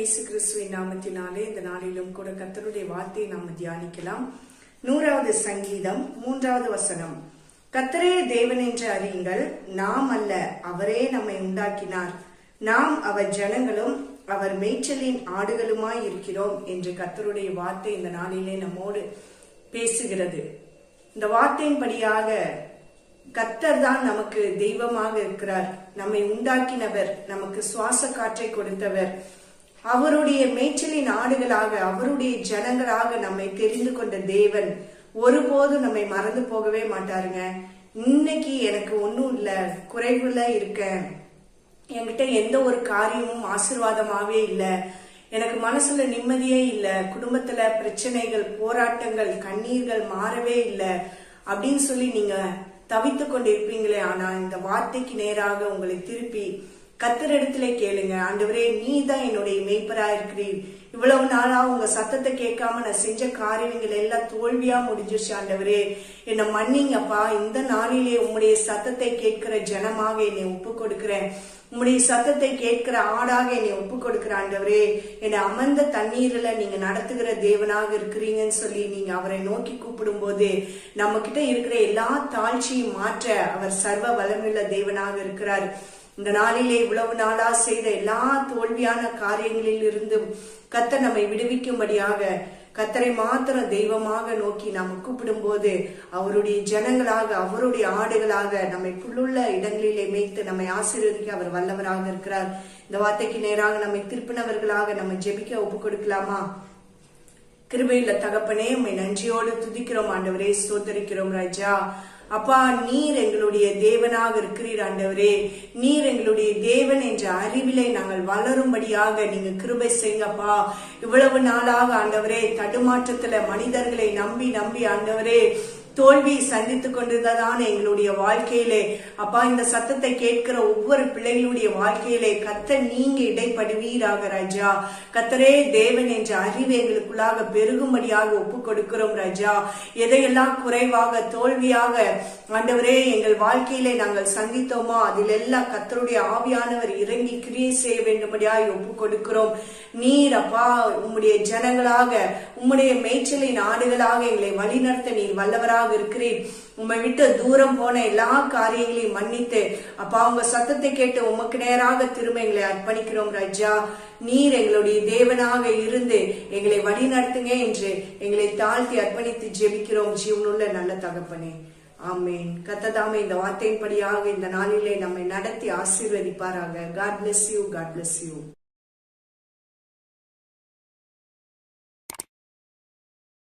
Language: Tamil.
இயேசு கிறிஸ்துவின் நாமத்தினாலே இந்த நாளிலும் கூட கர்த்தருடைய வார்த்தையை நாம் தியானிக்கலாம். 100வது சங்கீதம் 3வது வசனம். கர்த்தரே தேவன் என்று அறியுங்கள், நாம் அல்ல, அவரே நம்மை உண்டாக்கினார். நாம் அவர் ஜனங்களும் அவர் மேய்ச்சலின் ஆடுகளுமாய் இருக்கிறோம் என்று கர்த்தருடைய வார்த்தை இந்த நாளிலே நம்மோடு பேசுகிறது. இந்த வார்த்தையின்படியாக கர்த்தர் தான் நமக்கு தெய்வமாக இருக்கிறார். நம்மை உண்டாக்கினவர், நமக்கு சுவாச காற்றை கொடுத்தவர், அவருடைய மேய்ச்சலின் ஆடுகளாக, அவருடைய ஜனங்களாக நம்மை தெரிந்து கொண்ட தேவன் ஒருபோதும் நம்மை மறந்து போகவே மாட்டாருங்க. இன்னைக்கு எனக்கு ஒன்னும் இல்ல, குறைவுல இருக்கேன், என்கிட்ட எந்த ஒரு காரியமும் ஆசீர்வாதமாவே இல்ல, எனக்கு மனசுல நிம்மதியே இல்ல, குடும்பத்துல பிரச்சனைகள், போராட்டங்கள், கண்ணீர்கள் மாறவே இல்லை அப்படின்னு சொல்லி நீங்க தவித்து கொண்டு இருப்பீங்களே. ஆனா இந்த வார்த்தைக்கு நேராக உங்களை திருப்பி கர்த்தரிடத்திலே கேளுங்க. ஆண்டவரே, நீ தான் என்னுடைய மேய்ப்பரா இருக்கிறீர். இவ்வளவு நாளா உங்க சத்தத்தை கேட்காம நான் செஞ்ச காரியங்கள் எல்லாம் தோல்வியா முடிஞ்சிருச்சு. ஆண்டவரே, என்னை மன்னிங்கப்பா. இந்த நாளிலே உம்முடைய சத்தத்தை கேட்கிற ஜனமாக என்னை ஒப்பு கொடுக்கிறேன். உம்முடைய சத்தத்தை கேட்கிற ஆடாக என்னை ஒப்பு கொடுக்கிற ஆண்டவரே, என்னை அமர்ந்த தண்ணீர்ல நீங்க நடத்துகிற தேவனாக இருக்கிறீங்கன்னு சொல்லி நீங்க அவரை நோக்கி கூப்பிடும் போது நம்ம கிட்ட இருக்கிற எல்லா தாழ்ச்சியும் மாற்ற அவர் சர்வ வல்லமையுள்ள தேவனாக இருக்கிறார். இந்த நாளிலே இவ்வளவு நாளா செய்த எல்லா தோல்வியான காரியங்களில் இருந்து கர்த்தர் நம்மை விடுவிக்கும்படியாக கர்த்தரை மாத்திரம் தெய்வமாக நோக்கி நாம் கூப்பிடும் போது அவருடைய ஜனங்களாக, அவருடைய ஆடுகளாக நம்மை புல்லுள்ள இடங்களிலே மேய்த்து நம்மை ஆசீர்வதிக்க அவர் வல்லவராக இருக்கிறார். இந்த வார்த்தைக்கு நேராக நம்மை திருப்பினவர்களாக நம்ம ஜெபிக்க ஒப்பு கொடுக்கலாமா? கிருபையுள்ள தகப்பனே, உம்மை நன்றியோடு துதிக்கிறோம் ஆண்டவரே, ஸ்தோத்தரிக்கிறோம் ராஜா. அப்பா, நீர் எங்களுடைய தேவனாக இருக்கிறீர் ஆண்டவரே. நீர் எங்களுடைய தேவன் என்ற அறிவிலை நாங்கள் வளரும்படியாக நீங்க கிருபை செய்யுங்கப்பா. இவ்வளவு நாளாக ஆண்டவரே தடுமாற்றத்துல மனிதர்களை நம்பி நம்பி ஆண்டவரே தோல்வியை சந்தித்துக் கொண்டிருந்ததான எங்களுடைய வாழ்க்கையிலே அப்பா, இந்த சத்தத்தை கேட்கிற ஒவ்வொரு பிள்ளைகளுடைய வாழ்க்கையிலே கர்த்தர் நீங்க இடைப்படுவீராக ராஜா. கர்த்தரே தேவன் என்ற அறிவு எங்களுக்குள்ளாக பெருகும்படியாக ஒப்பு கொடுக்கிறோம் ராஜா. எதையெல்லாம் குறைவாக, தோல்வியாக ஆண்டவரே எங்கள் வாழ்க்கையிலே நாங்கள் சந்தித்தோமோ அதில் எல்லாம் கர்த்தருடைய ஆவியானவர் இறங்கி கிரியை செய்ய வேண்டும்படியாக ஒப்பு கொடுக்கிறோம். நீர் அப்பா உம்முடைய ஜனங்களாக, உம்முடைய மேய்ச்சலின் ஆடுகளாக எங்களை வழிநடத்த நீர் வல்லவராக இருக்கிறீர். உம்மை விட்டு தூரம் போன எல்லா காரியங்களையும் மன்னித்து அப்பா உங்க சத்தத்தை கேட்டு உமக்கு நேராக திரும்ப எங்களை அர்ப்பணிக்கிறோம் ராஜா. நீர் எங்களுடைய தேவனாக இருந்து எங்களை வழி நடத்துங்க என்று எங்களை தாழ்த்தி அர்ப்பணித்து ஜெபிக்கிறோம் ஜீவனுள்ள நல்ல தகப்பனே, ஆமேன். கர்த்தர் இந்த வார்த்தையின்படியாக இந்த நாளிலே நம்மை நடத்தி ஆசீர்வதிப்பாராக. God bless you. God bless you.